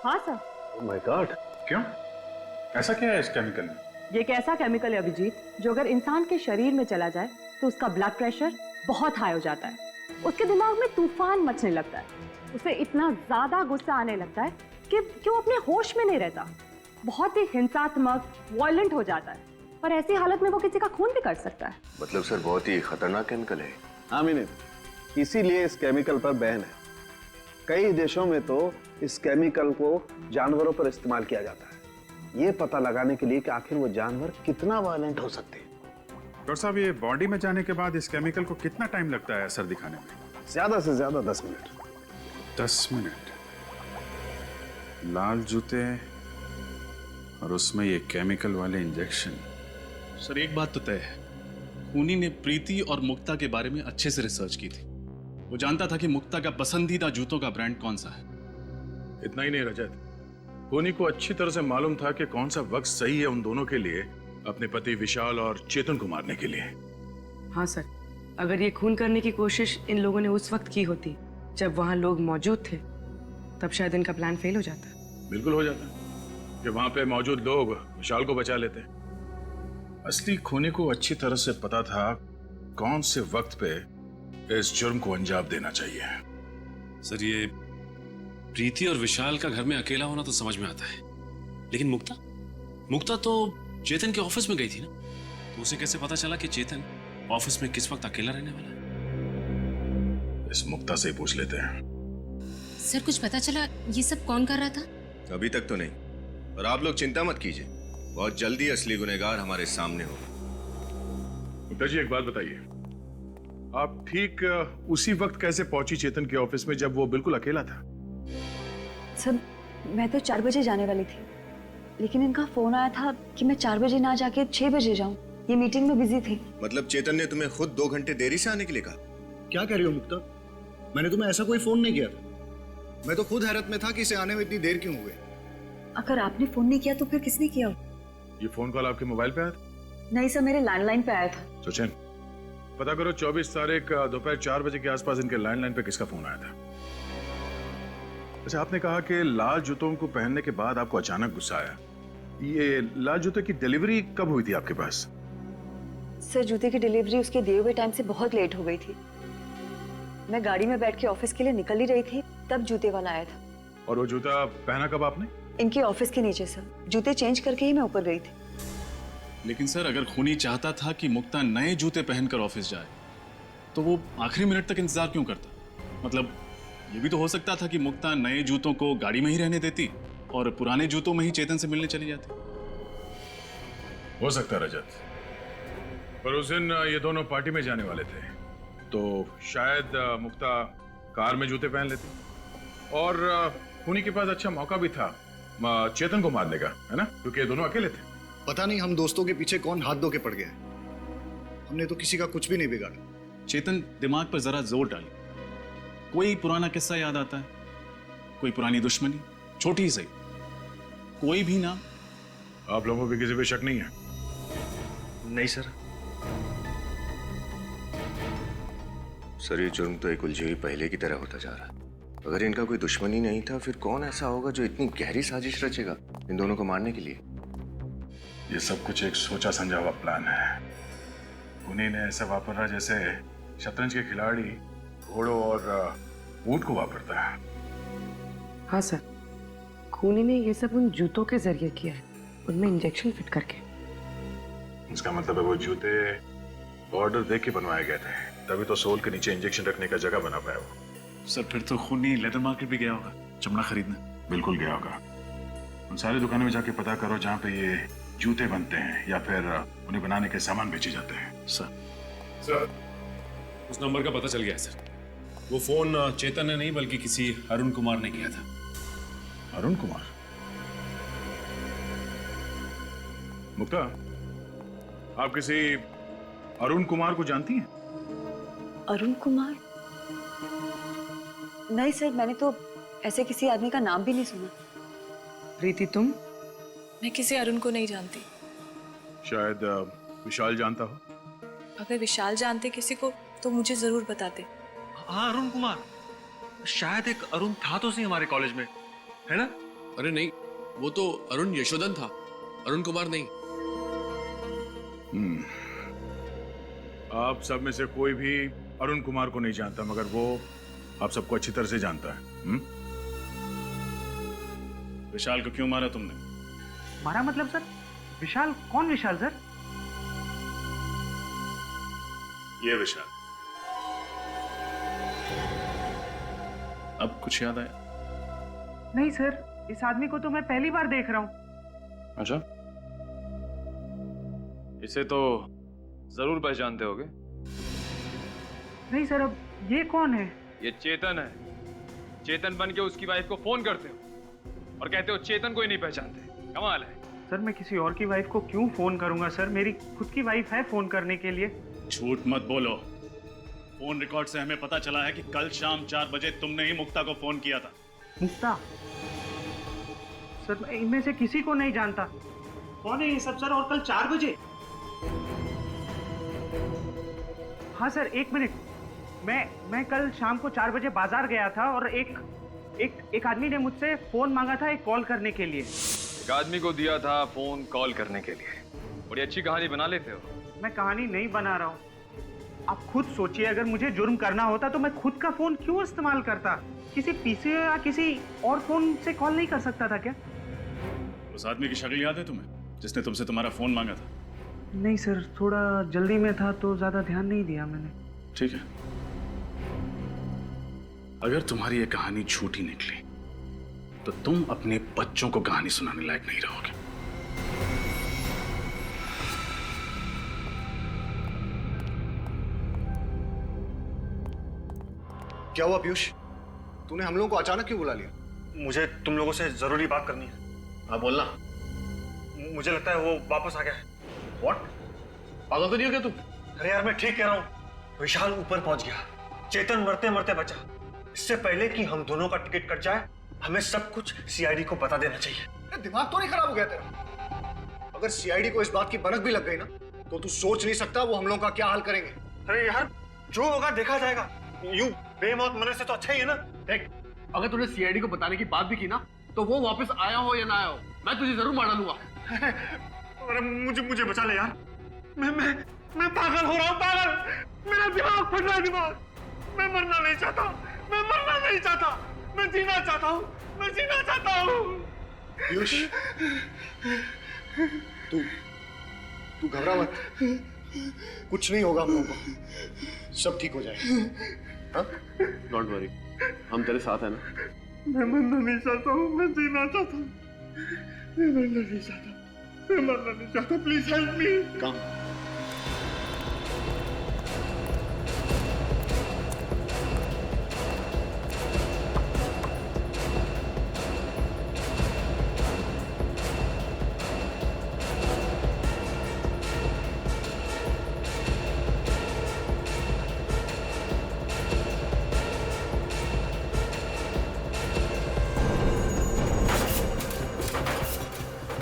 हाँ sir. Oh my God, क्यों? ऐसा क्या है इस केमिकल में? ये एक ऐसा केमिकल है अभिजीत जो अगर इंसान के शरीर में चला जाए तो उसका ब्लड प्रेशर बहुत हाई हो जाता है, उसके दिमाग में तूफान मचने लगता है, उसे इतना ज्यादा गुस्सा आने लगता है कि वो अपने होश में नहीं रहता, बहुत ही हिंसात्मक वायलेंट हो जाता है, और ऐसी हालत में वो किसी का खून भी कर सकता है। मतलब सर बहुत ही खतरनाक केमिकल है। हाँ मीनू, इसीलिए इस केमिकल पर बैन है। कई देशों में तो इस केमिकल को जानवरों पर इस्तेमाल किया जाता है, ये पता लगाने के लिए कि आखिर वो जानवर कितना वायलेंट हो सकते हैं। डॉक्टर साहब, ये बॉडी में जाने के बाद इस केमिकल को कितना टाइम लगता है असर दिखाने में? ज्यादा से ज्यादा 10 मिनट। 10 मिनट? लाल जूते और उसमें ये केमिकल वाले इंजेक्शन। सर एक बात तो तय है, खूनी ने प्रीति और मुक्ता के बारे में अच्छे से रिसर्च की थी। वो जानता था कि मुक्ता का पसंदीदा जूतों का ब्रांड कौन सा है। इतना ही नहीं रजत, खूनी को अच्छी तरह से मालूम था कि कौन सा वक्त सही है उन दोनों के लिए, अपने पति विशाल और चेतन को मारने के लिए। हाँ सर, अगर ये खून करने की कोशिश इन लोगों ने उस वक्त की होती जब वहां लोग मौजूद थे, तब शायद इनका प्लान फेल हो जाता। बिल्कुल हो जाता, कि वहां पे मौजूद लोग विशाल को बचा लेते। असली खूनी को अच्छी तरह से पता था कौन से वक्त पे इस जुर्म को अंजाम देना चाहिए। सर ये प्रीति और विशाल का घर में अकेला होना तो समझ में आता है, लेकिन मुक्ता तो चेतन के ऑफिस में गई थी ना, तो उसे कैसे पता चला कि चेतन ऑफिस में किस वक्त अकेला रहने वाला है? इस मुक्ता से ही पूछ लेते हैं। सर कुछ पता चला ये सब कौन कर रहा था? अभी तक तो नहीं, और आप लोग चिंता मत कीजिए, बहुत जल्दी असली गुनहगार हमारे सामने होगा। मुक्ता जी एक बात बताइए, आप ठीक उसी वक्त कैसे पहुंची चेतन के ऑफिस में जब वो बिल्कुल अकेला था? सर मैं तो 4 बजे जाने वाली थी, लेकिन इनका फोन आया था कि मैं 4 बजे ना जाके 6 बजे जाऊं, ये मीटिंग में बिजी थी। मतलब चेतन ने तुम्हें खुद 2 घंटे देरी से आने के लिए कहा? क्या कह रही हो मुक्ता? मैंने तुम्हें ऐसा कोई फोन नहीं किया था। मैं तो खुद हैरत में था कि इसे आने में इतनी देर क्यों हुई। अगर आपने फोन नहीं किया तो फिर किसने किया? ये फोन कॉल आपके मोबाइल पे आया था? नहीं सर, मेरे लैंडलाइन पे आया था। सचिन, पता करो 24 तारीख दोपहर 4 बजे के आसपास इनके लैंडलाइन पे किसका फोन आया था। अच्छा, आपने कहा कि लाल जूतों को पहनने के बाद आपको अचानक गुस्सा आया। ये लाल जूते की डिलीवरी कब हुई थी आपके पास? सर जूते की डिलीवरी उसके दिए हुए टाइम से बहुत लेट हो गई थी। मैं गाड़ी में बैठ के ऑफिस के लिए निकल ही रही थी, तब जूते वाला आया था। और वो जूता पहना कब आपने? इनके ऑफिस के नीचे सर, जूते चेंज करके ही मैं ऊपर गई थी। लेकिन सर अगर खूनी चाहता था कि मुक्ता नए जूते पहनकर ऑफिस जाए, तो वो आखिरी मिनट तक इंतजार क्यों करता? मतलब ये भी तो हो सकता था कि मुक्ता नए जूतों को गाड़ी में ही रहने देती और पुराने जूतों में ही चेतन से मिलने चली जाती। हो सकता रजत, पर उस दिन ये दोनों पार्टी में जाने वाले थे, तो शायद मुक्ता कार में जूते पहन लेती, और खूनी के पास अच्छा मौका भी था चेतन को मारने का, है ना, क्योंकि ये दोनों अकेले थे। पता नहीं हम दोस्तों के पीछे कौन हाथ धो के पड़ गया। हमने तो किसी का कुछ भी नहीं बिगाड़ा। चेतन दिमाग पर जरा जोर डाली, कोई पुराना किस्सा याद आता है, कोई पुरानी दुश्मनी, छोटी ही सही, कोई भी नाम? आप लोगों को किसी पे शक नहीं है? नहीं सर। सर ये जुर्म तो एक उलझी हुई पहले की तरह होता जा रहा है। अगर इनका कोई दुश्मनी नहीं था, फिर कौन ऐसा होगा जो इतनी गहरी साजिश रचेगा इन दोनों को मारने के लिए? ये सब कुछ एक सोचा समझा हुआ प्लान है। खूनी ने ऐसा वापरा जैसे शतरंज के खिलाड़ी घोड़ों और ऊंट को वापरता है। हाँ सर, खूनी ने ये सब उन जूतों के जरिए किया है, उनमें इंजेक्शन फिट करके। इसका मतलब है वो जूते ऑर्डर देके बनवाए गए थे, तभी तो सोल के नीचे इंजेक्शन रखने का जगह बना पाया वो। सर फिर तो खूनी लेदर मार्केट भी गया होगा चमड़ा खरीदने। बिल्कुल गया होगा। उन सारी दुकानों में जाके पता करो जहाँ पे ये जूते बनते हैं या फिर उन्हें बनाने के सामान बेचे जाते हैं। सर उस नंबर का पता चल गया है सर। वो फोन चेतन ने नहीं बल्कि किसी अरुण कुमार ने किया था। अरुण कुमार? मुक्ता, आप किसी अरुण कुमार को जानती हैं? अरुण कुमार? नहीं सर, मैंने तो ऐसे किसी आदमी का नाम भी नहीं सुना। प्रीति तुम? मैं किसी अरुण को नहीं जानती। शायद विशाल जानता हो। अगर विशाल जानते किसी को तो मुझे जरूर बताते। हाँ अरुण कुमार, शायद एक अरुण था तो सही हमारे कॉलेज में, है ना? अरे नहीं, वो तो अरुण यशोधन था, अरुण कुमार नहीं। आप सब में से कोई भी अरुण कुमार को नहीं जानता, मगर वो आप सबको अच्छी तरह से जानता है। विशाल को क्यों मारा तुमने? मारा मतलब सर? विशाल? कौन विशाल सर? ये विशाल। अब कुछ याद आया? नहीं सर, इस आदमी को तो मैं पहली बार देख रहा हूँ। अच्छा, इसे तो जरूर पहचानते होगे। नहीं सर, अब ये कौन है? ये चेतन है। चेतन बन के उसकी वाइफ को फोन करते हो और कहते हो चेतन को ही नहीं पहचानते। कमाल है। सर मैं किसी और की वाइफ को क्यों फोन करूंगा सर? मेरी खुद की वाइफ है फोन करने के लिए। झूठ मत बोलो। फोन रिकॉर्ड से हमें पता चला है कि कल शाम 4 बजे तुमने ही मुक्ता को फोन किया था। मुक्ता? सर मैं इनमें से किसी को नहीं जानता। कौन है ये सब सर? और कल 4 बजे? हाँ सर, 1 मिनट। मैं कल शाम को 4 बजे बाजार गया था और एक आदमी ने मुझसे फोन मांगा था एक कॉल करने के लिए। एक आदमी को दिया था फोन कॉल करने के लिए। बड़ी अच्छी कहानी बना लेते हो। मैं कहानी नहीं बना रहा हूँ। आप खुद सोचिए, अगर मुझे जुर्म करना होता तो मैं खुद का फोन क्यों इस्तेमाल करता? किसी पीसी या किसी और फोन से कॉल नहीं कर सकता था क्या? उस आदमी की शक्ल याद है तुम्हें, जिसने तुमसे तुम्हारा फोन मांगा था? नहीं सर, थोड़ा जल्दी में था तो ज्यादा ध्यान नहीं दिया मैंने। ठीक है, अगर तुम्हारी ये कहानी झूठी निकली तो तुम अपने बच्चों को कहानी सुनाने लायक नहीं रहोगे। क्या हुआ पीयूष? तूने हम लोगों को अचानक क्यों बुला लिया? मुझे तुम लोगों से जरूरी बात करनी है। हाँ बोलना। मुझे लगता है वो वापस आ गया है। व्हाट? पागल तो नहीं हो गया तू? अरे यार मैं ठीक कह रहा हूँ। विशाल ऊपर पहुंच गया। चेतन मरते मरते बचा। इससे पहले कि हम दोनों का टिकट कट जाए, हमें सब कुछ सीआईडी को बता देना चाहिए। दिमाग तो नहीं खराब हो गया तेरा? अगर सीआईडी को इस बात की भनक भी लग गई ना, तो तू सोच नहीं सकता वो हम लोगों का क्या हाल करेंगे। अरे यार जो होगा देखा जाएगा। यूं बेमौत मरने से तो अच्छा ही है ना। देख, अगर तूने सीआईडी को बताने की बात भी की ना, तो वो वापस आया हो या ना आया हो, मैं तुझे जरूर मार डालूंगा। अरे मुझे बचा ले यार। मैं पागल हो रहा हूँ, पागल। मेरा दिमाग फट रहा है, दिमाग। मैं मरना नहीं चाहता। मैं जीना चाहता हूँ। पीयूष, तू घबरा मत। कुछ नहीं होगा हम लोगों को। सब ठीक हो जाएगा। डोंट वरी, हम तेरे साथ हैं ना। मैं मरना नहीं चाहता हूँ, मैं जीना चाहता हूँ। मैं मरना नहीं चाहता। Please help me. कम।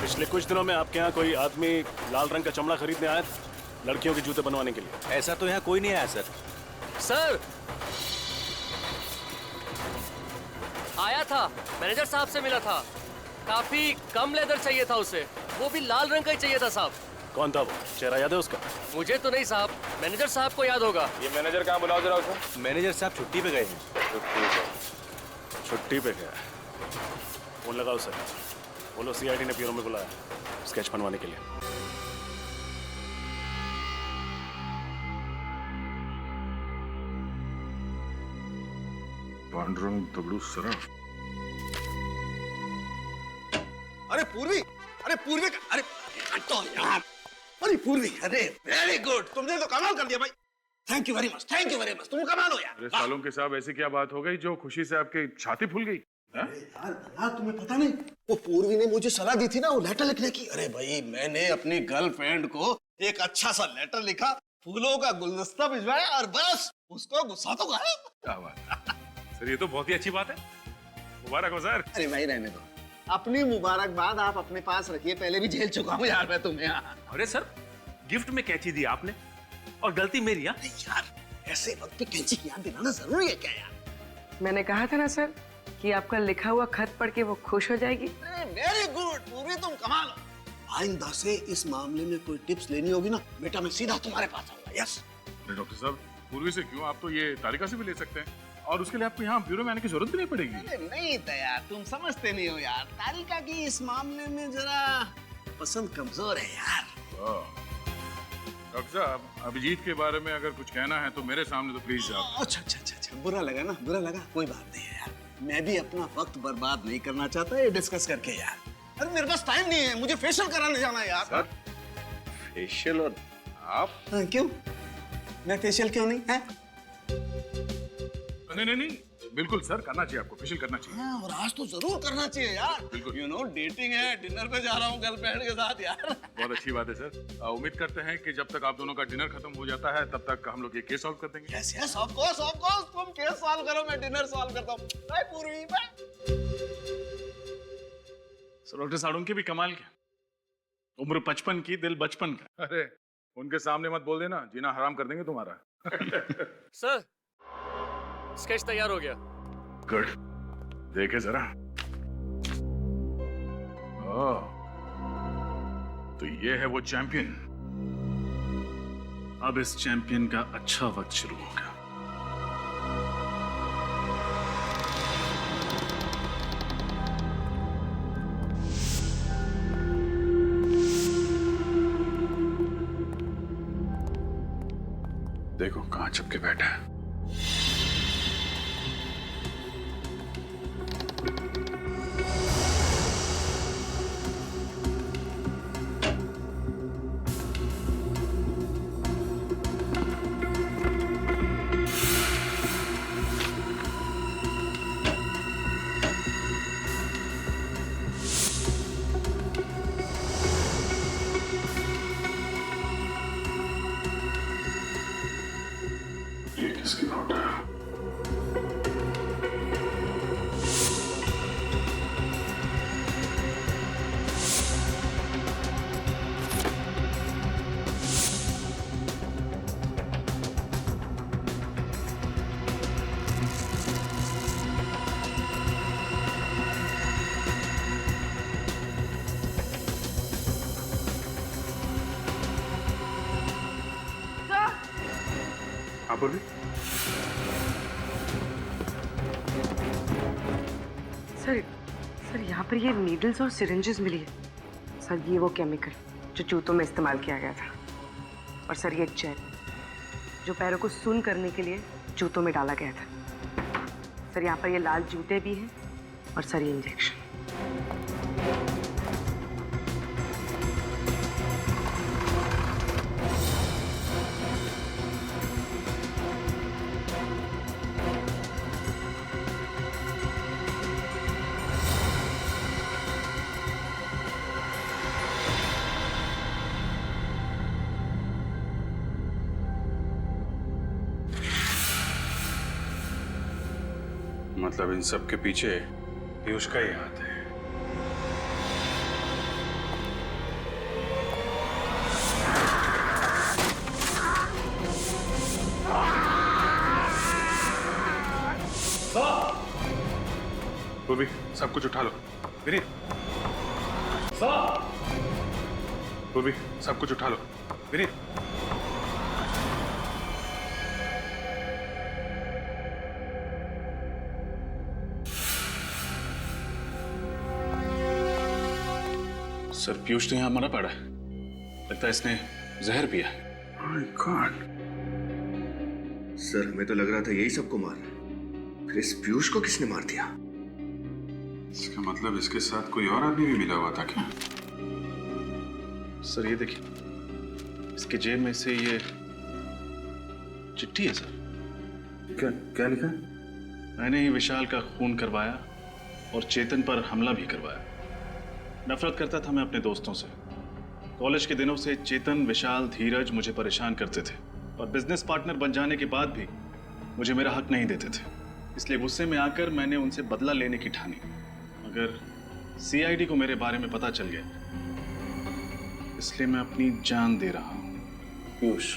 पिछले कुछ दिनों में आपके यहाँ कोई आदमी लाल रंग का चमड़ा खरीदने आया था लड़कियों के जूते बनवाने के लिए? ऐसा तो यहाँ कोई नहीं आया सर। सर आया था, मैनेजर साहब से मिला था। काफी कम लेदर चाहिए था उसे, वो भी लाल रंग का ही चाहिए था साहब। कौन था वो? चेहरा याद है उसका? मुझे तो नहीं साहब, मैनेजर साहब को याद होगा। ये मैनेजर कहाँ? बुलाओ जरा उसे। मैनेजर साहब छुट्टी पे गए हैं। छुट्टी पे गया। फोन लगाओ उसे, बोलो सीआईडी ने ब्यूरो में बुलाया स्केच बनवाने के लिए। पांडुरंग दगड़ू सरा। अरे पूर्वी, अरे तो यार, अरे पूर्वी, अरे वेरी गुड, तुमने तो कमाल कर दिया भाई। थैंक यू वेरी मच, तुम कमाल हो यार। अरे सालों के साहब, ऐसी क्या बात हो गई जो खुशी से आपकी छाती फूल गई? यार तुम्हें पता नहीं, वो पूर्वी ने मुझे सलाह दी थी ना वो लेटर लिखने की। अरे भाई मैंने अपनी गर्लफ्रेंड को एक अच्छा सा लेटर लिखा, फूलों का गुलदस्ता भिजवाया और बस उसको गुस्सा तो गायब। क्या बात सर, ये तो बहुत ही अच्छी बात है। मुबारक हो सर। अरे भाई रहने दो, अपनी मुबारकबाद आप अपने पास रखिए, पहले भी झेल चुका हूँ यार मैं तुम्हें। अरे सर, गिफ्ट में कैंची दी आपने और गलती मेरी। यार ऐसे वक्त पे कैंची की याद दिलाना जरूरी है क्या यार? मैंने कहा था ना सर, कि आपका लिखा हुआ खत पढ़ के वो खुश हो जाएगी? वेरी गुड पूर्वी, तुम कमाल हो। आइंदा से इस मामले में कोई टिप्स लेनी होगी ना बेटा, मैं सीधा तुम्हारे पास आऊंगा। यस। अरे डॉक्टर साहब, पूर्वी से क्यों, आप तो ये तारिका से भी ले सकते हैं और उसके लिए आपको यहाँ ब्यूरो में आने की जरूरत भी नहीं पड़ेगी। अरे नहीं दया, तुम समझते नहीं हो यार, तारिका की इस मामले में जरा पसंद कमजोर है यार। डॉक्टर साहब, अभिजीत के बारे में अगर कुछ कहना है तो मेरे सामने तो प्लीज आप। अच्छा, बुरा लगा ना, बुरा लगा, कोई बात नहीं है यार, मैं भी अपना वक्त बर्बाद नहीं करना चाहता ये डिस्कस करके यार। अरे मेरे पास टाइम नहीं है, मुझे फेशियल कराने जाना है यार। सर, फेशियल और आप? हाँ, क्यों? मैं फेशियल क्यों नहीं है? नहीं, बिल्कुल सर, करना चाहिए आपको, फेशियल करना चाहिए। हाँ, और आज तो जरूर करना चाहिए यार। बिल्कुल। यू नो, डेटिंग है, डिनर पे जा रहा हूँ गर्लफ्रेंड के साथ यार। बहुत अच्छी बात है सर। उम्मीद करते हैं कि जब तक आप दोनों का डिनर खत्म हो जाता है तब तक हम लोग ये केस सॉल्व कर देंगे। यस यस, ऑफ कोर्स, तुम केस सॉल्व करो, मैं डिनर सॉल्व करता हूँ। बाय पूर्वी, बाय। सर, डॉक्टर साड़ू की भी कमाल क्या, उम्र 55 की, दिल बचपन का। अरे उनके सामने मत बोल देना, जीना हराम कर देंगे तुम्हारा। सर, स्केच तैयार हो गया। गुड, देखे जरा। ओह, तो ये है वो चैंपियन। अब इस चैंपियन का अच्छा वक्त शुरू होगा। देखो कहां चिपके बैठा है। किसकी नोट है? हाँ बोलिए। सर यहाँ पर ये नीडल्स और सिरिंजेस मिली है। सर ये वो केमिकल जो जूतों में इस्तेमाल किया गया था। और सर ये जेल जो पैरों को सुन्न करने के लिए जूतों में डाला गया था। सर यहाँ पर ये लाल जूते भी हैं और सर ये इंजेक्शन। मतलब इन सब के पीछे पीयूष का ही हाथ है। पूर्वी, सब कुछ उठा लो। विनीत, पूर्वी, सब कुछ उठा लो। विनीत, सर, पीयूष ने यहाँ मरा पड़ा है। लगता है इसने जहर पिया। My God। सर, हमें तो लग रहा था यही सबको मार रहा है। फिर इस पीयूष को किसने मार दिया? इसका मतलब इसके साथ कोई और आदमी भी मिला हुआ था क्या? सर ये देखिए, इसके जेब में से ये चिट्ठी है सर। क्या लिखा? मैंने ही विशाल का खून करवाया और चेतन पर हमला भी करवाया। नफरत करता था मैं अपने दोस्तों से। कॉलेज के दिनों से चेतन, विशाल, धीरज मुझे परेशान करते थे और बिजनेस पार्टनर बन जाने के बाद भी मुझे मेरा हक नहीं देते थे। इसलिए गुस्से में आकर मैंने उनसे बदला लेने की ठानी। अगर सीआईडी को मेरे बारे में पता चल गया, इसलिए मैं अपनी जान दे रहा हूं। पीयूष,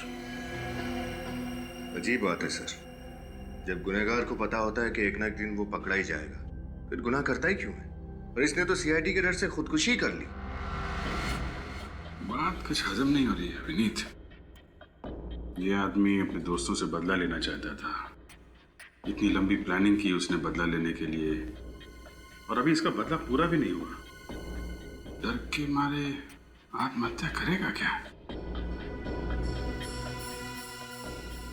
अजीब बात है सर। जब गुनहगार को पता होता है कि एक ना एक दिन वो पकड़ा ही जाएगा, फिर गुनाह करता ही क्यों है? और इसने तो सीआईडी के डर से खुदकुशी ही कर ली। बात कुछ हजम नहीं हो रही है विनीत। ये आदमी अपने दोस्तों से बदला लेना चाहता था। इतनी लंबी प्लानिंग की उसने बदला लेने के लिए, और अभी इसका बदला पूरा भी नहीं हुआ। डर के मारे आत्महत्या करेगा क्या?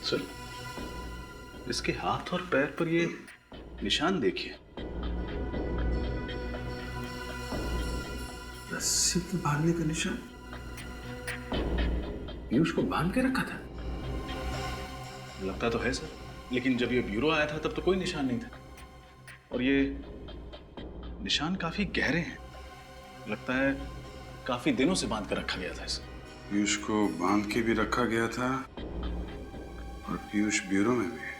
सुन, इसके हाथ और पैर पर ये निशान देखिए। रस्सी के बांधने का निशान। पीयूष को बांध के रखा था। लगता तो है सर, लेकिन जब ये ब्यूरो आया था तब तो कोई निशान नहीं था। और ये निशान काफी गहरे हैं। लगता है काफी दिनों से बांध कर रखा गया था इसे। पीयूष को बांध के भी रखा गया था और पीयूष ब्यूरो में भी।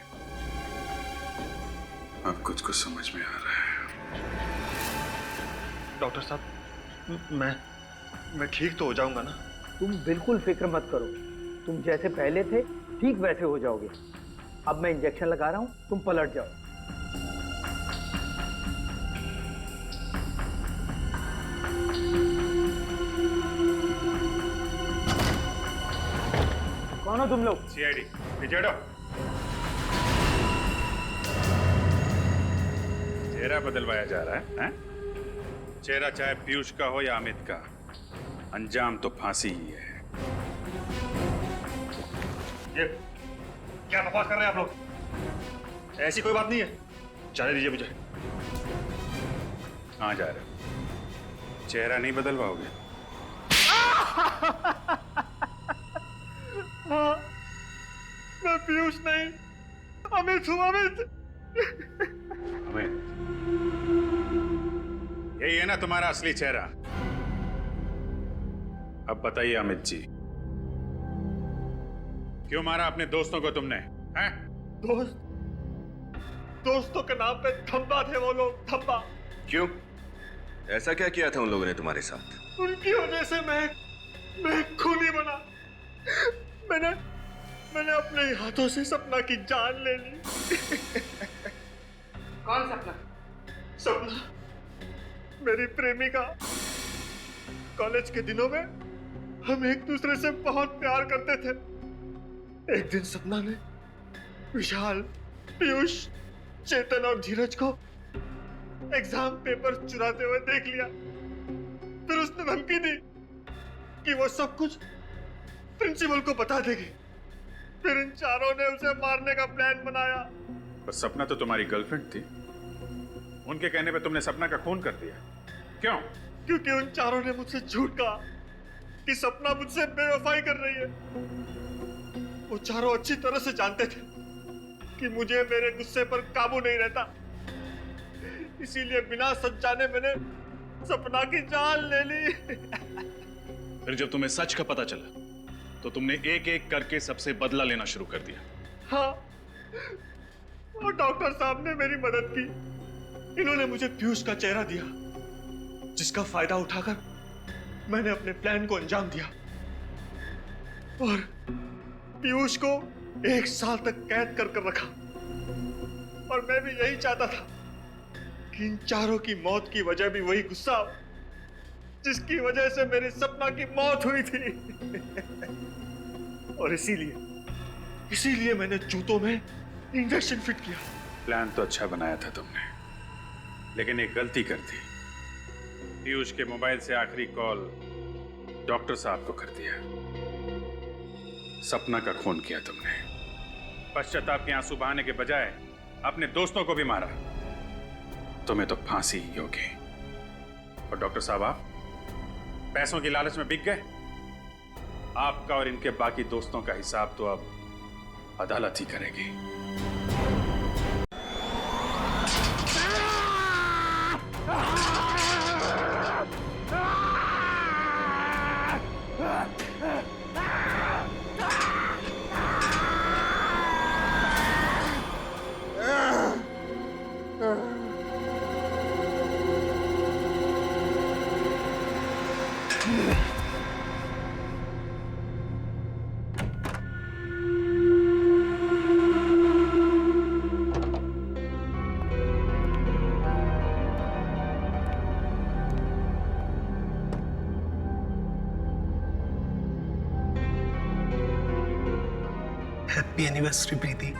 अब कुछ समझ में आ रहा है। डॉक्टर साहब, मैं ठीक तो हो जाऊंगा ना? तुम बिल्कुल फिक्र मत करो। तुम जैसे पहले थे ठीक वैसे हो जाओगे। अब मैं इंजेक्शन लगा रहा हूं, तुम पलट जाओ। कौन हो तुम लोग? सीआईडी। पीछे हटो। चेहरा बदलवाया जा रहा है, हैं? चेहरा चाहे पीयूष का हो या अमित का, अंजाम तो फांसी ही है। ये क्या बकवास कर रहे हैं आप लोग? ऐसी कोई बात नहीं है। जाने दीजिए मुझे। कहाँ जा रहे हो? चेहरा नहीं बदलवाओगे? हाँ, मैं पीयूष नहीं, अमित हूँ। अमित। अमित, यही है ना तुम्हारा असली चेहरा? अब बताइए अमित जी, क्यों मारा अपने दोस्तों को तुमने? हैं? दोस्तों के नाम पे धब्बा थे वो लोग, धब्बा। क्यों? ऐसा क्या किया था उन लोगों ने तुम्हारे साथ? उनकी वजह से मैं खूनी बना। मैंने अपने ही हाथों से सपना की जान ले ली। कौन सपना? सपना मेरी प्रेमिका। कॉलेज के दिनों में हम एक दूसरे से बहुत प्यार करते थे। एक दिन सपना ने विशाल, पीयूष, चेतन और धीरज को एग्जाम पेपर चुराते हुए देख लिया। फिर उसने धमकी दी कि वो सब कुछ प्रिंसिपल को बता देगी। फिर इन चारों ने उसे मारने का प्लान बनाया। पर सपना तो तुम्हारी गर्लफ्रेंड थी। उनके कहने पे तुमने सपना का खून कर दिया। क्यों? क्योंकि उन चारों ने मुझसे झूठ कहा कि सपना मुझसे बेवफाई कर रही है। वो चारों अच्छी तरह से जानते थे कि मुझे मेरे गुस्से पर काबू नहीं रहता। इसीलिए बिना सच जाने मैंने सपना की जान ले ली। फिर जब तुम्हें सच का पता चला तो तुमने एक एक करके सबसे बदला लेना शुरू कर दिया। हाँ, और डॉक्टर साहब ने मेरी मदद की। इन्होंने मुझे पीयूष का चेहरा दिया, जिसका फायदा उठाकर मैंने अपने प्लान को अंजाम दिया और पीयूष को 1 साल तक कैद कर रखा। और मैं भी यही चाहता था कि इन चारों की मौत की वजह भी वही गुस्सा हो जिसकी वजह से मेरी सपना की मौत हुई थी। और इसीलिए मैंने जूतों में इंजेक्शन फिट किया। प्लान तो अच्छा बनाया था तुमने, लेकिन एक गलती कर दी। पीयूष के मोबाइल से आखिरी कॉल डॉक्टर साहब को कर दिया। सपना का खून किया तुमने। पश्चाताप के आंसू बहाने के बजाय अपने दोस्तों को भी मारा। तुम्हें तो फांसी ही होगी। और डॉक्टर साहब, आप पैसों की लालच में बिक गए। आपका और इनके बाकी दोस्तों का हिसाब तो अब अदालत ही करेगी। हैप्पी एनिवर्सरी प्रीति।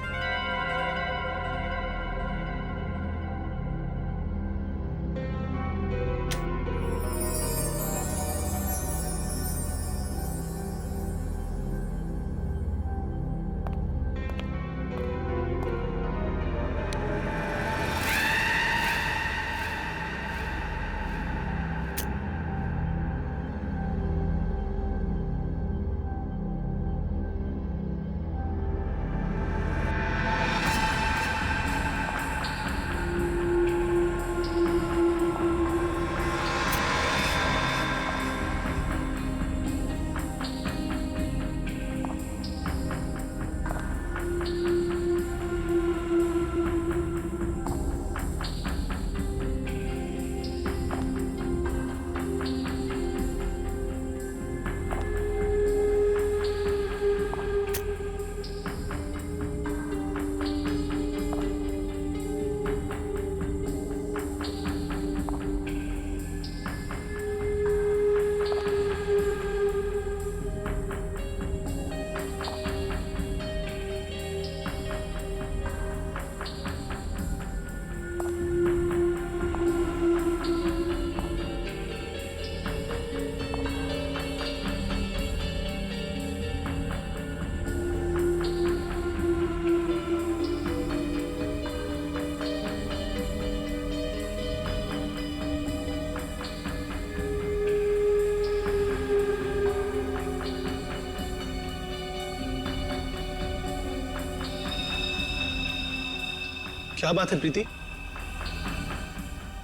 क्या बात है प्रीति,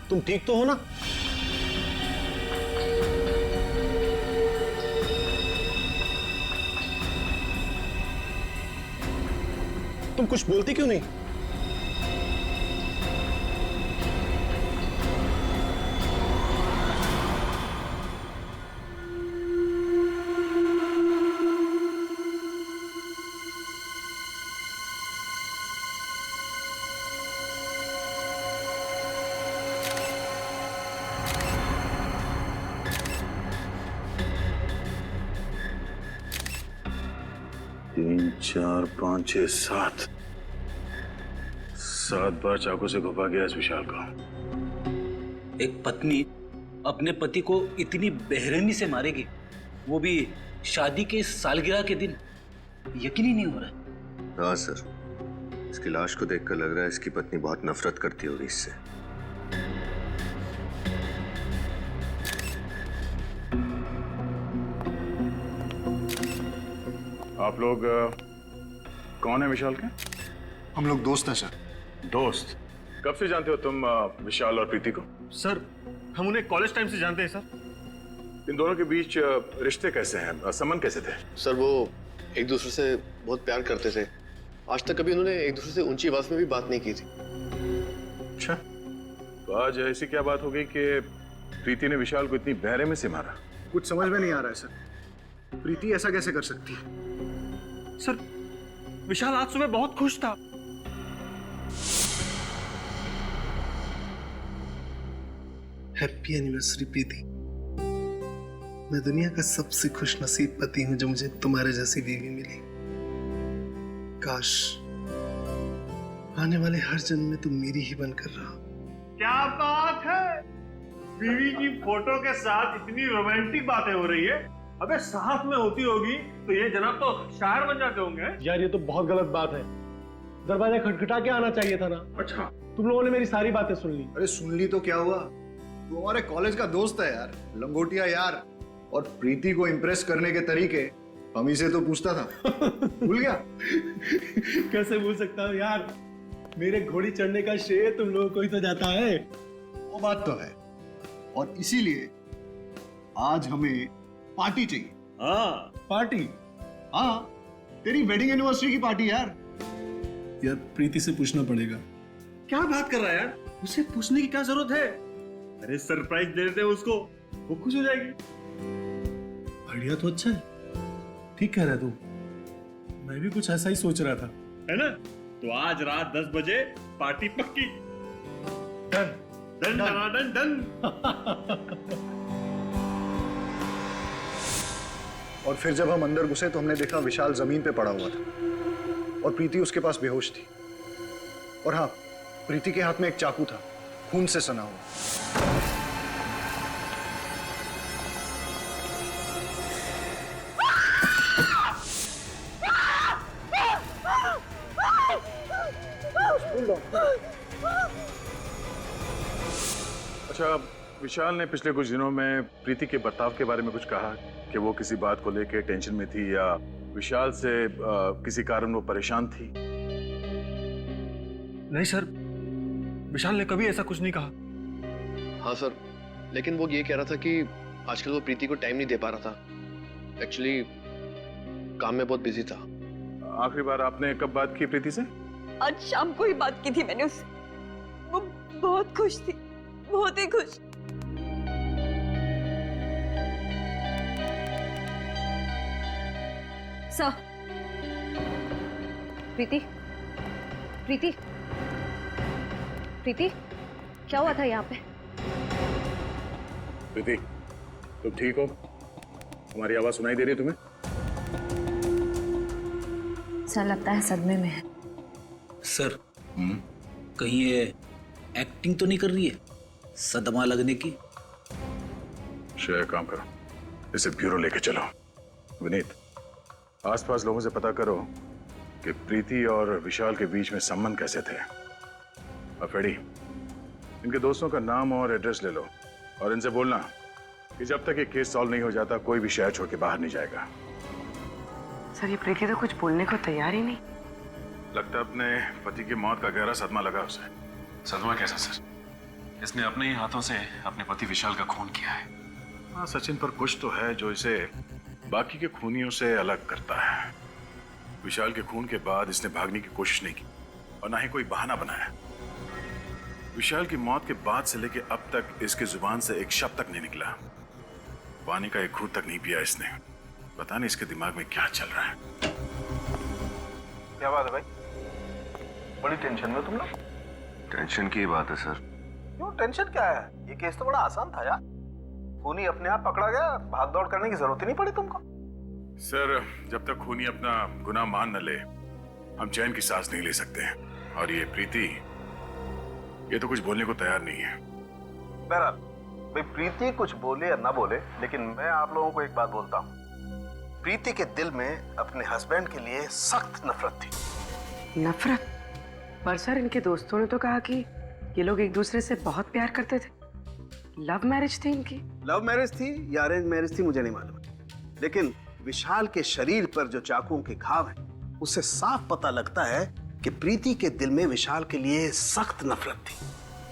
तुम ठीक तो हो ना? तुम कुछ बोलती क्यों नहीं? तीन, चार, पाँच, छह, सात। 7 बार चाकू से घुपा गया इस विशाल को। एक पत्नी अपने पति को इतनी बेरहमी से मारेगी, वो भी शादी के सालगिरह के दिन, यकीन ही नहीं हो रहा है। हाँ सर, इसकी लाश को देखकर लग रहा है इसकी पत्नी बहुत नफरत करती होगी इससे। आप लोग कौन है विशाल के? हम लोग दोस्त हैं सर। दोस्त? कब से जानते हो तुम विशाल और प्रीति को? सर हम उन्हें कॉलेज टाइम से जानते हैं सर। इन दोनों के बीच रिश्ते कैसे हैं, संबंध कैसे थे? सर वो एक दूसरे से बहुत प्यार करते थे। आज तक कभी उन्होंने एक दूसरे से ऊंची आवाज में भी बात नहीं की थी। अच्छा, तो आज ऐसी क्या बात हो गई कि प्रीति ने विशाल को इतनी बेरहमी से मारा? कुछ समझ में नहीं आ रहा है सर। प्रीति ऐसा कैसे कर सकती है? सर विशाल आज सुबह बहुत खुश था। हैप्पी एनिवर्सरी प्रीति। मैं दुनिया का सबसे खुश नसीब पति हूं जो मुझे तुम्हारे जैसी बीवी मिली। काश आने वाले हर जन्म में तुम मेरी ही बनकर रहो। क्या बात है, बीवी की फोटो के साथ इतनी रोमांटिक बातें हो रही है। अबे साथ में होती होगी तो ये जनाब तो शायर बन जाते होंगे। यार ये तो बहुत गलत बात है, दरवाजा खटखटा के आना चाहिए था ना। अच्छा, तुम लोगों ने मेरी सारी बातें सुन ली। अरे सुन ली तो क्या हुआ, तू हमारे कॉलेज का दोस्त है यार, लंगोटिया यार। और प्रीति को इम्प्रेस करने के तरीके हम ही से तो पूछता था। भूल गया? कैसे भूल सकता हूँ यार, मेरे घोड़ी चढ़ने का श्रेय तुम लोगों को ही तो जाता है। वो बात तो है, और इसीलिए आज हमें पार्टी चाहिए। हाँ पार्टी? हाँ, तेरी वेडिंग एनिवर्सरी की पार्टी यार। यार प्रीति से पूछना पड़ेगा। क्या बात कर रहा है यार, उसे पूछने की क्या जरूरत है? अरे सरप्राइज दे देते हैं उसको, वो खुश हो जाएगी। आइडिया तो अच्छा है, ठीक कह रहा है तू। मैं भी कुछ ऐसा ही सोच रहा था, है ना? तो आज रात 10 बजे पार्टी पक्की। Done done done done. और फिर जब हम अंदर घुसे तो हमने देखा विशाल जमीन पे पड़ा हुआ था। और प्रीति उसके पास बेहोश थी। और हाँ, प्रीति के हाथ में एक चाकू था, खून से सना हुआ। अच्छा, विशाल ने पिछले कुछ दिनों में प्रीति के बर्ताव के बारे में कुछ कहा कि वो किसी बात को लेकर टेंशन में थी या विशाल से किसी कारण वो परेशान थी? नहीं सर, विशाल ने कभी ऐसा कुछ नहीं कहा। हाँ सर, लेकिन वो ये कह रहा था कि आजकल वो प्रीति को टाइम नहीं दे पा रहा था। एक्चुअली काम में बहुत बिजी था। आखिरी बार आपने कब बात की प्रीति से? आज शाम को ही बात की थी मैंने उससे। वो बहुत खुश थी, बहुत ही खुश। सर, प्रीति, प्रीति, प्रीति, क्या हुआ था यहाँ पे? प्रीति, तुम ठीक हो? हमारी आवाज सुनाई दे रही है तुम्हें? सर लगता है सदमे में है। सर, कहीं ये एक्टिंग तो नहीं कर रही है सदमा लगने की? श्रेया, काम करो, इसे ब्यूरो लेके चलो। विनीत, आसपास लोगों से पता करो कि प्रीति और विशाल के बीच में संबंध कैसे थे। अफेडी, इनके दोस्तों का नाम और एड्रेस ले लो और इनसे बोलना कि जब तक ये केस सॉल्व नहीं हो जाता कोई भी शहर छोड़ के बाहर नहीं जाएगा। सर, ये प्रीति तो कुछ बोलने को तैयार ही नहीं। लगता है अपने पति की मौत का गहरा सदमा लगा उसे। सदमा कैसा सर? इसने अपने ही हाथों से अपने पति विशाल का खून किया है। हाँ सचिन, पर कुछ तो है जो इसे बाकी के खूनियों से अलग करता है। विशाल के खून के बाद इसने भागने की कोशिश नहीं की और ना ही कोई बहाना बनाया। विशाल की मौत के बाद से लेके अब तक इसकी जुबान से एक शब्द तक नहीं निकला। पानी का एक घूंट तक नहीं पिया इसने। पता नहीं इसके दिमाग में क्या चल रहा है। क्या बात है भाई? बड़ी टेंशन में तुम लोग? टेंशन की बात है सर। क्यों टेंशन क्या है? ये केस तो बड़ा आसान था यार। खूनी अपने आप पकड़ा गया, भाग दौड़ करने की जरूरत ही नहीं पड़ी तुमको। सर, जब तक खूनी अपना गुनाह मान न ले हम चैन की सांस नहीं ले सकते। और ये प्रीति, ये तो कुछ बोलने को तैयार नहीं है। बहरहाल भाई, प्रीति कुछ बोले या ना बोले, लेकिन मैं आप लोगों को एक बात बोलता हूँ। प्रीति के दिल में अपने हस्बैंड के लिए सख्त नफरत थी। नफरत? पर सर, इनके दोस्तों ने तो कहा कि ये लोग एक दूसरे से बहुत प्यार करते थे। लव मैरिज थी इनकी। लव मैरिज थी या अरेंज मैरिज थी मुझे नहीं मालूम, लेकिन विशाल के शरीर पर जो चाकुओं के घाव हैं, उससे साफ पता लगता है कि प्रीति के दिल में विशाल के लिए सख्त नफरत थी।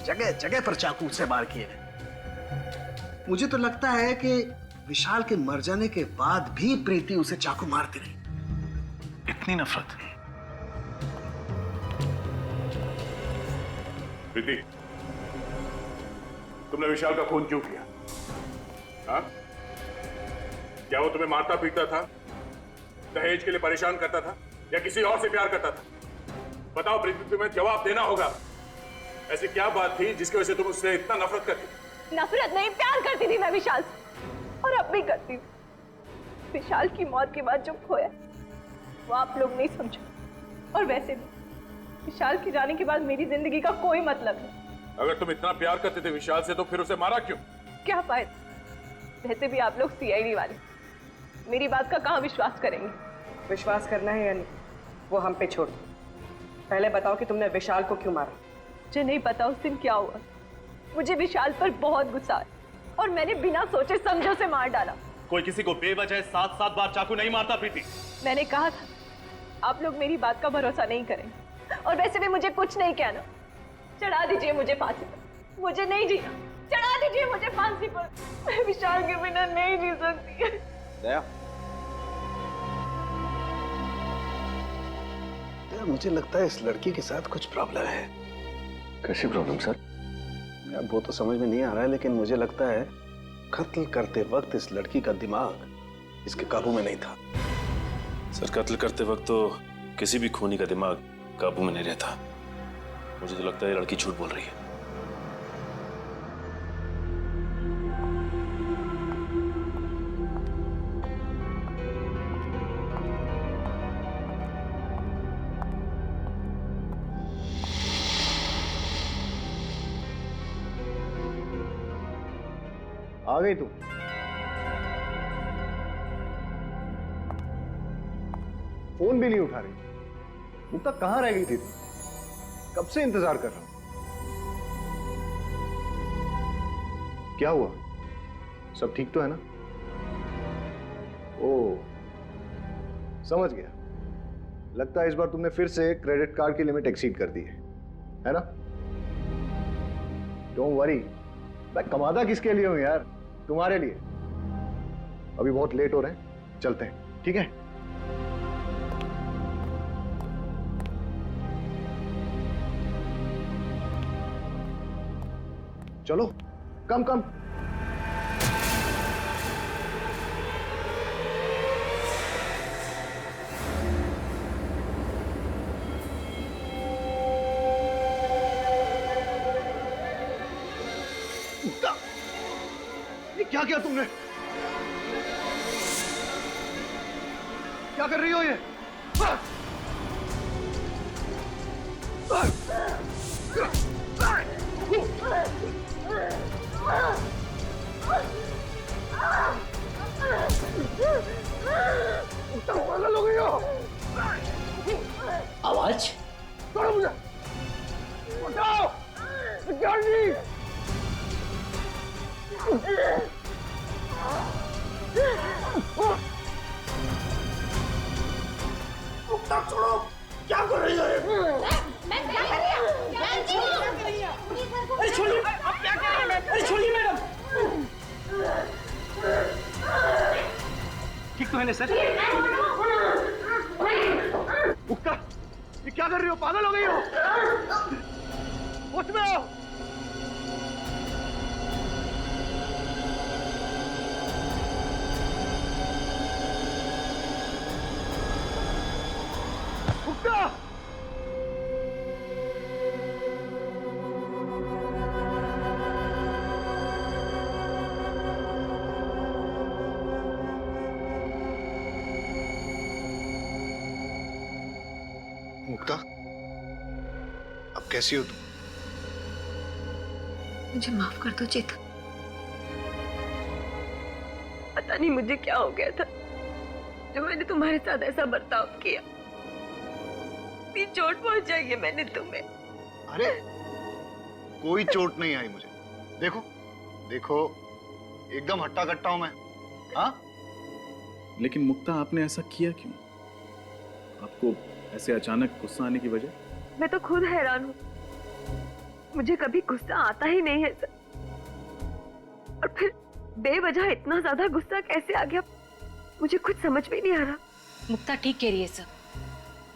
जगह जगह पर चाकू से वार किए गए। मुझे तो लगता है कि विशाल के मर जाने के बाद भी प्रीति उसे चाकू मारती रही। इतनी नफरत? प्रीति, तुमने विशाल का खून क्यों किया? हाँ? क्या वो तुम्हें मारता पीटता था, दहेज के लिए परेशान करता था, या किसी और से प्यार करता था? बताओ प्रीति, तुम्हें जवाब देना होगा। ऐसी क्या बात थी जिसकी वजह से तुम उससे इतना नफरत करती? नफरत नहीं, प्यार करती थी मैं विशाल से, और अब भी करती हूँ। विशाल की मौत के बाद जो खोया वो आप लोग नहीं समझो। और वैसे भी विशाल के जाने के बाद मेरी जिंदगी का कोई मतलब नहीं। अगर तुम इतना प्यार करते थे विशाल से तो फिर उसे मारा क्यों? क्या फायदा? वैसे भी आप लोग सीआईडी वाले मेरी बात का कहाँ विश्वास करेंगे? विश्वास करना है या नहीं, वो हम पे छोड़ दो। पहले बताओ कि तुमने विशाल को क्यों मारा? मुझे नहीं पता उस दिन क्या हुआ। मुझे विशाल पर बहुत गुस्सा है और मैंने बिना सोचे समझे उसे मार डाला। कोई किसी को बेवजह 7-7 बार चाकू नहीं मारता प्रीति। मैंने कहा था आप लोग मेरी बात का भरोसा नहीं करेंगे, और वैसे भी मुझे कुछ नहीं कहना। चढ़ा दीजिए मुझे फांसी पर, मुझे नहीं जीना। चढ़ा दीजिए मुझे फांसी पर, मैं विशाल के बिना नहीं जी सकती। दया, मुझे लगता है इस लड़की के साथ कुछ प्रॉब्लम है। कैसी प्रॉब्लम सर? यार वो तो समझ में नहीं आ रहा है, लेकिन मुझे लगता है कत्ल करते वक्त इस लड़की का दिमाग इसके काबू में नहीं था। सर, कत्ल करते वक्त तो किसी भी खूनी का दिमाग काबू में नहीं रहता। मुझे तो लगता है ये लड़की झूठ बोल रही है। आ गई तू? फोन भी नहीं उठा रही। मुक्ता कहाँ रह गई थी तू? कब से इंतजार कर रहा हूं। क्या हुआ? सब ठीक तो है ना? ओह, समझ गया। लगता है इस बार तुमने फिर से क्रेडिट कार्ड की लिमिट एक्सीड कर दी है ना? डोंट वरी, मैं कमादा किसके लिए हूं यार? तुम्हारे लिए। अभी बहुत लेट हो रहे हैं, चलते हैं, ठीक है? चलो, कम कम। ये क्या किया तुमने? क्या कर रही हो ये? पागल हो गई हो? आवाज छोड़ो मुझे! उठाओ! सिक्योरिटी! मुक्ता छोड़ो! क्या कर रही हो ये? मैं क्या कर रही हूँ? अरे छोड़िए! आप क्या कर रही हैं? अरे छोड़िए मैडम! ठीक तो है ना सर? मुक्ता, ये क्या कर रही हो? पागल हो गई हो? होश में आओ! मुक्ता! मुक्ता, अब कैसी हो तुम? मुझे माफ कर दो चेतन। पता नहीं मुझे क्या हो गया था जो मैंने तुम्हारे साथ ऐसा बर्ताव किया। इतनी चोट पहुंचाई है मैंने तुम्हें। अरे, कोई चोट नहीं आई मुझे। देखो, देखो, एकदम हट्टा कट्टा हूं मैं। हाँ? लेकिन मुक्ता, आपने ऐसा किया क्यों? आपको ऐसे अचानक गुस्सा आने की वजह? मैं तो खुद हैरान हूँ, मुझे कभी गुस्सा आता ही नहीं है सर। और फिर बेवजह इतना ज्यादा गुस्सा कैसे आ गया मुझे कुछ समझ में नहीं आ रहा। मुक्ता ठीक कह रही है सर।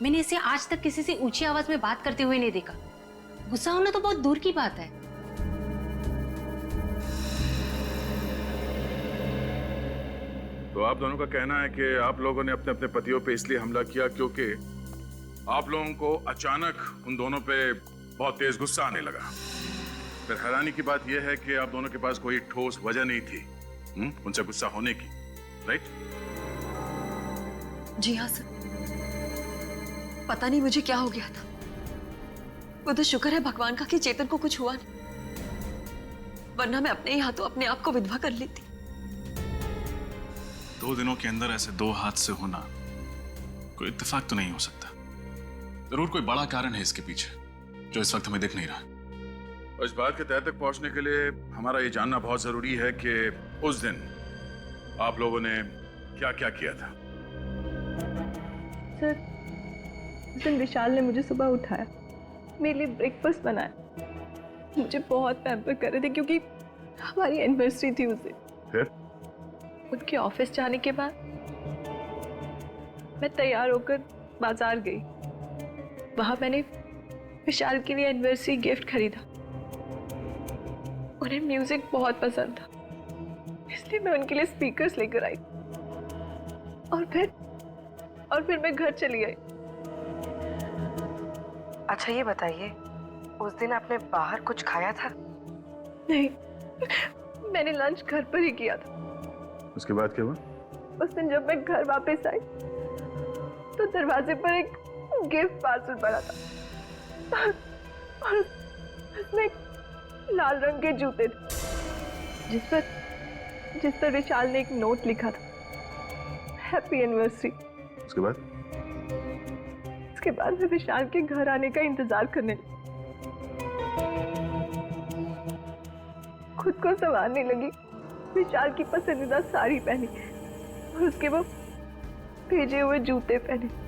मैंने इसे आज तक किसी से ऊंची आवाज में बात करते हुए नहीं देखा। गुस्सा होना तो बहुत दूर की बात है। तो आप दोनों का कहना है कि आप लोगों ने अपने अपने पतियों पे इसलिए हमला किया क्योंकि आप लोगों को अचानक उन दोनों पे बहुत तेज गुस्सा आने लगा। फिर हैरानी की बात यह है कि आप दोनों के पास कोई ठोस वजह नहीं थी उनसे गुस्सा होने की, राइट? जी हाँ सर, पता नहीं मुझे क्या हो गया था। वो तो शुक्र है भगवान का कि चेतन को कुछ हुआ नहीं, वरना मैं अपने ही हाथों अपने आप को विधवा कर लेती। 2 दिनों के अंदर ऐसे 2 हादसे होना कोई इत्तेफाक तो नहीं हो सकता। जरूर कोई बड़ा कारण है इसके पीछे जो इस वक्त हमें दिख नहीं रहा। और इस बात के तह तक पहुंचने के लिए हमारा ये जानना बहुत जरूरी है कि उस दिन आप लोगों ने क्या क्या किया था। सर, उस दिन विशाल ने मुझे सुबह उठाया, मेरे लिए ब्रेकफास्ट बनाया, मुझे बहुत पैम्पर कर रहे थे क्योंकि हमारी एनिवर्सरी थी उस दिन। फिर उनके ऑफिस जाने के बाद मैं तैयार होकर बाजार गई। वहां मैंने विशाल के लिए एनिवर्सरी गिफ्ट खरीदा। उन्हें म्यूजिक बहुत पसंद था, इसलिए मैं उनके लिए स्पीकर्स लेकर आई और फिर मैं घर चली आई। अच्छा ये बताइए, उस दिन आपने बाहर कुछ खाया था? नहीं, मैंने लंच घर पर ही किया था। उसके बाद क्या हुआ? उस दिन जब मैं घर वापस आई तो दरवाजे पर एक गिफ्ट पार्सल पड़ा था और उसमें लाल रंग के जूते थे जिस पर जिस पर विशाल ने एक नोट लिखा था, हैप्पी एनिवर्सरी। उसके बाद मैं विशाल के घर आने का इंतजार करने लगी। खुद को संवारने लगी, विशाल की पसंदीदा साड़ी पहनी और उसके वो भेजे हुए जूते पहने।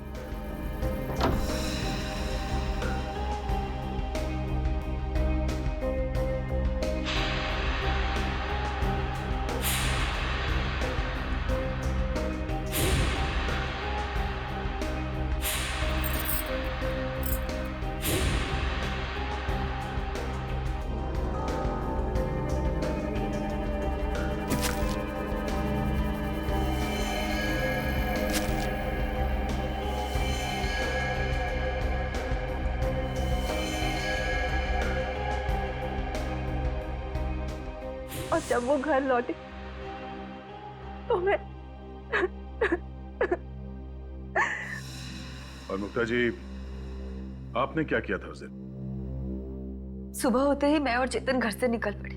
और जब वो घर लौटे तो मैं और मुक्ता जी, आपने क्या किया था उस दिन? सुबह होते ही मैं और चेतन घर से निकल पड़े।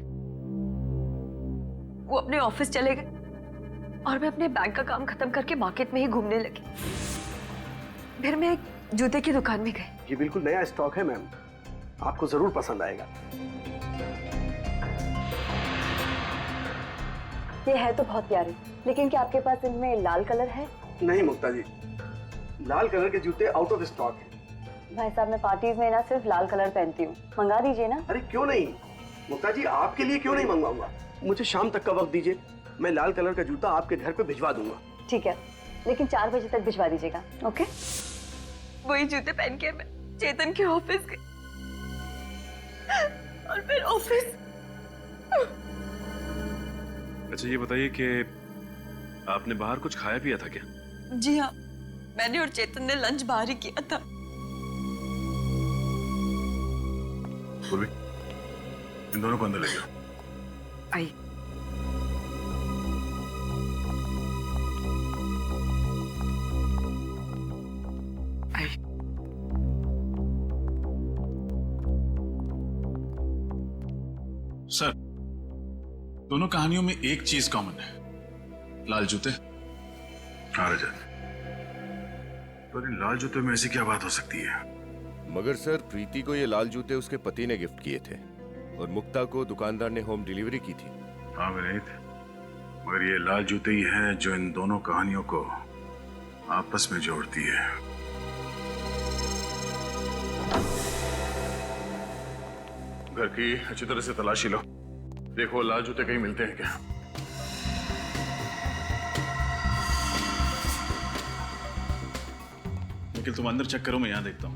वो अपने ऑफिस चले गए और मैं अपने बैंक का काम खत्म करके मार्केट में ही घूमने लगी। फिर मैं एक जूते की दुकान में गई। ये बिल्कुल नया स्टॉक है मैम, आपको जरूर पसंद आएगा। ये है तो बहुत प्यारे, लेकिन क्या आपके पास इनमें लाल कलर है? नहीं मुक्ता जी, लाल कलर के जूते आउट ऑफ स्टॉक है। भाई साहब, मैं पार्टीज में ना सिर्फ लाल कलर पहनती हूँ, मंगा दीजिए ना। अरे क्यों नहीं मुक्ता जी, आपके लिए क्यों नहीं मंगवाऊंगा। मुझे शाम तक का वक्त दीजिए, मैं लाल कलर का जूता आपके घर पे भिजवा दूंगा। ठीक है, लेकिन 4 बजे तक भिजवा दीजिएगा। ओके? वही जूते पहन के मैं चेतन के ऑफिस गई और फिर ऑफिस। अच्छा ये बताइए कि आपने बाहर कुछ खाया पिया था क्या? जी हाँ, मैंने और चेतन ने लंच बाहर ही किया था। पूर्वी, इन दोनों को अंदर ले जाओ। आई। सर, दोनों कहानियों में एक चीज कॉमन है, लाल जूते। हाँ रजत, पर इन लाल जूते में ऐसी क्या बात हो सकती है? मगर सर, प्रीति को ये लाल जूते उसके पति ने गिफ्ट किए थे और मुक्ता को दुकानदार ने होम डिलीवरी की थी। हाँ विनीत, मगर ये लाल जूते ही हैं जो इन दोनों कहानियों को आपस में जोड़ती है। घर की अच्छी तरह से तलाशी लो, देखो लाल जूते कहीं मिलते हैं क्या। निखिल तुम अंदर चेक करो, मैं यहां देखता हूं।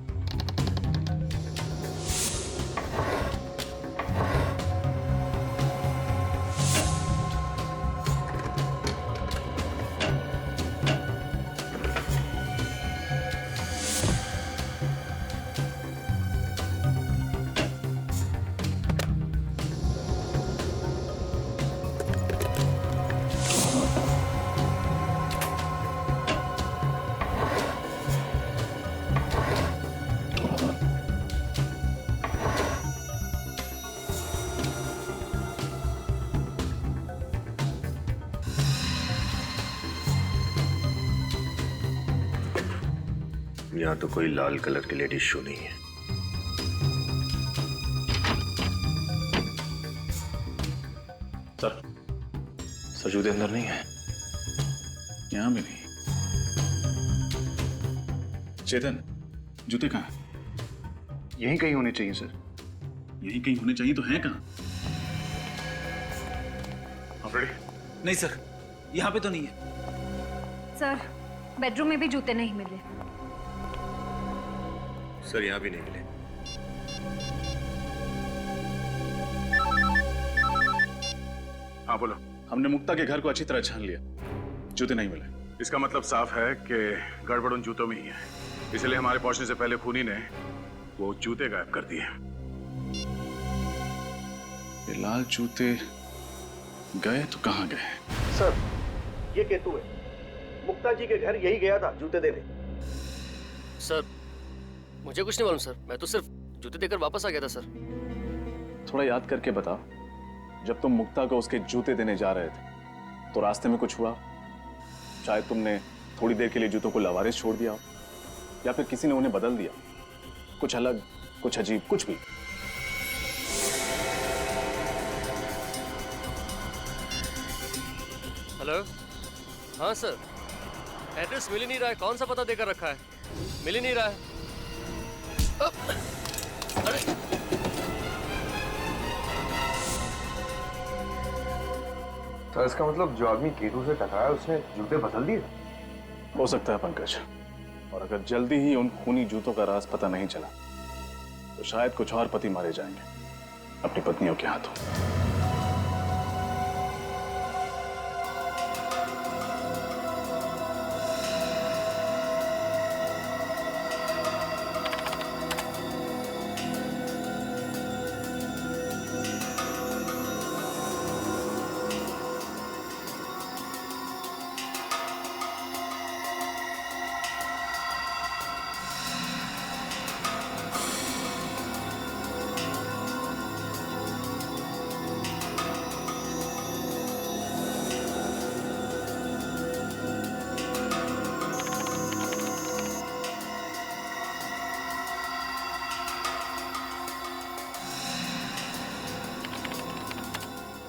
यहाँ तो कोई लाल कलर के लेडीज शू नहीं है। सर जूते अंदर नहीं है। यहाँ भी नहीं। चेतन, जूते कहाँ हैं? यहीं कहीं होने चाहिए सर। यहीं कहीं होने चाहिए तो हैं कहाँ? रेडी? नहीं सर, यहाँ पे तो नहीं है। सर, बेडरूम में भी जूते नहीं मिले। सर यहाँ भी नहीं मिले। हाँ बोलो। हमने मुक्ता के घर को अच्छी तरह छान लिया, जूते नहीं मिले। इसका मतलब साफ है कि गड़बड़ उन जूतों में ही है, इसलिए हमारे पहुंचने से पहले खूनी ने वो जूते गायब कर दिए। ये लाल जूते गए तो कहाँ गए? सर, ये केतु है, मुक्ता जी के घर यही गया था जूते देने। सर मुझे कुछ नहीं मालूम सर, मैं तो सिर्फ जूते देकर वापस आ गया था सर। थोड़ा याद करके बताओ, जब तुम मुक्ता को उसके जूते देने जा रहे थे तो रास्ते में कुछ हुआ, शायद तुमने थोड़ी देर के लिए जूतों को लवारिस छोड़ दिया हो, या फिर किसी ने उन्हें बदल दिया, कुछ अलग, कुछ अजीब, कुछ भी। हेलो, हाँ सर, एड्रेस मिल ही नहीं रहा है। कौन सा पता देकर रखा है? मिल ही नहीं रहा है। अरे तो इसका मतलब जो आदमी केतु से टकराया उसने जूते बदल दिए? हो सकता है पंकज, और अगर जल्दी ही उन खूनी जूतों का राज पता नहीं चला तो शायद कुछ और पति मारे जाएंगे अपनी पत्नियों के हाथों।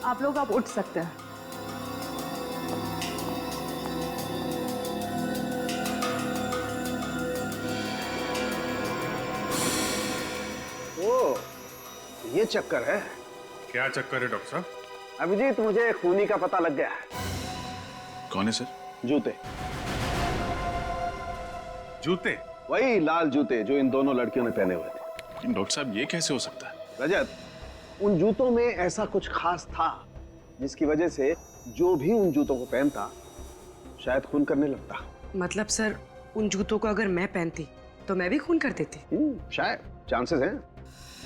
आप लोग अब उठ सकते हैं। ओ, ये चक्कर है। क्या चक्कर है डॉक्टर साहब? अभिजीत, मुझे खूनी का पता लग गया है। कौन है सर? जूते। जूते? वही लाल जूते जो इन दोनों लड़कियों ने पहने हुए थे। डॉक्टर साहब, ये कैसे हो सकता है? रजत, उन जूतों में ऐसा कुछ खास था जिसकी वजह से जो भी उन जूतों को पहनता शायद खून करने लगता। मतलब सर, उन जूतों को अगर मैं पहनती तो मैं भी खून कर देती? शायद, चांसेस हैं।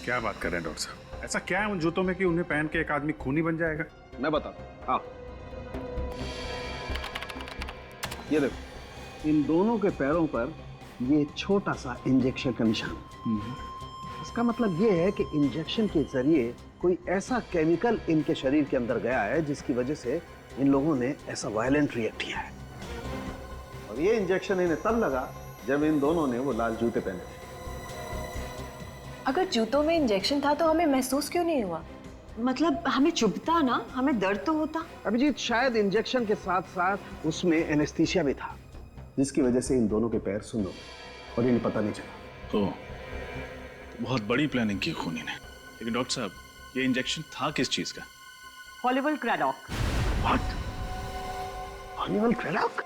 क्या बात कर रहे हैं डॉक्टर साहब? ऐसा क्या है उन जूतों में कि उन्हें पहन के एक आदमी खूनी बन जाएगा? मैं बताता हूँ। हाँ, ये देखो, इन दोनों के पैरों पर ये छोटा सा इंजेक्शन का निशान। इसका मतलब ये है कि इंजेक्शन के जरिए कोई ऐसा केमिकल इनके शरीर के अंदर गया है जिसकी वजह से इन लोगों ने ऐसा वायलेंट रिएक्ट किया है। और ये इंजेक्शन इन्हें तब लगा जब इन दोनों ने वो लाल जूते पहने थे। अगर जूतों में इंजेक्शन था तो हमें महसूस क्यों नहीं हुआ? मतलब हमें चुभता ना, हमें दर्द तो होता। अभिजीत, शायद इंजेक्शन के साथ साथ उसमें एनेस्थीसिया भी था जिसकी वजह से इन दोनों के पैर सुन्न हो गए और इन्हें पता नहीं चला। तो बहुत बड़ी प्लानिंग की खूनी ने। लेकिन डॉक्टर साहब, ये इंजेक्शन था किस चीज का? हॉलीवुड क्रैडॉक। व्हाट? हॉलीवुड क्रैडॉक?